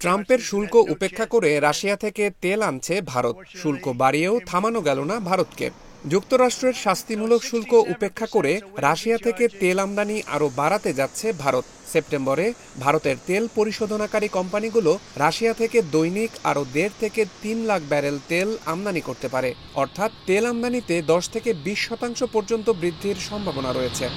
ট্রাম্পের শুল্ক উপেক্ষা করে রাশিয়া থেকে তেল আনছে ভারত। শুল্ক বাড়িয়েও থামানো গেল না ভারতকে। যুক্তরাষ্ট্রের শাস্তিমূলক শুল্ক উপেক্ষা করে রাশিয়া থেকে তেল আমদানি আরও বাড়াতে যাচ্ছে ভারত। সেপ্টেম্বরে ভারতের তেল পরিশোধনাকারী কোম্পানিগুলো রাশিয়া থেকে দৈনিক আরও 1.5 থেকে 3 লাখ ব্যারেল তেল আমদানি করতে পারে। অর্থাৎ তেল আমদানিতে 10 থেকে 20% পর্যন্ত বৃদ্ধির সম্ভাবনা রয়েছে।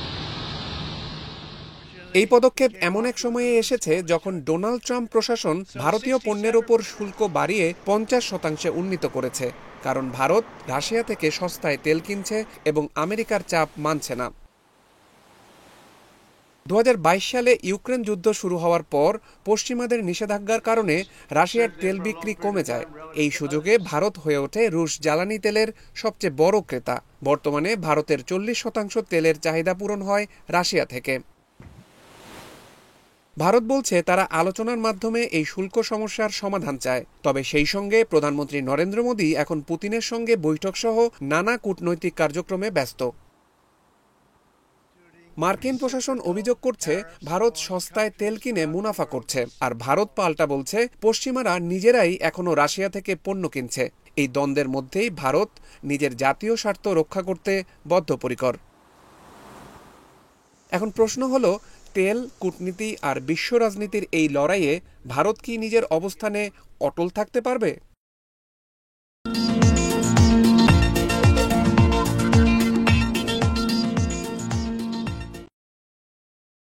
এই পদক্ষেপ এমন এক সময়ে এসেছে যখন ডোনাল্ড ট্রাম্প প্রশাসন ভারতীয় পণ্যের ওপর শুল্ক বাড়িয়ে 50% উন্নীত করেছে, কারণ ভারত রাশিয়া থেকে সস্তায় তেল কিনছে এবং আমেরিকার চাপ মানছে না। 2022 সালে ইউক্রেন যুদ্ধ শুরু হওয়ার পর পশ্চিমাদের নিষেধাজ্ঞার কারণে রাশিয়ার তেল বিক্রি কমে যায়। এই সুযোগে ভারত হয়ে ওঠে রুশ জ্বালানি তেলের সবচেয়ে বড় ক্রেতা। বর্তমানে ভারতের 40% তেলের চাহিদা পূরণ হয় রাশিয়া থেকে। ভারত বলছে তারা আলোচনার মাধ্যমে এই শুল্ক সমস্যার সমাধান চায়। তবে সেই সঙ্গে প্রধানমন্ত্রী নরেন্দ্র মোদী এখন পুতিনের সঙ্গে বৈঠকসহ নানা কূটনৈতিক কার্যক্রমে ব্যস্ত। মার্কিন প্রশাসন অভিযোগ করছে ভারত সস্তায় তেল কিনে মুনাফা করছে, আর ভারত পাল্টা বলছে পশ্চিমারা নিজেরাই এখনো রাশিয়া থেকে পণ্য কিনছে। এই দ্বন্দ্বের মধ্যেই ভারত নিজের জাতীয় স্বার্থ রক্ষা করতে বদ্ধপরিকর। এখন প্রশ্ন হলো, তেল, কূটনীতি আর বিশ্ব রাজনীতির এই লড়াইয়ে ভারত কি নিজের অবস্থানে অটল থাকতে পারবে?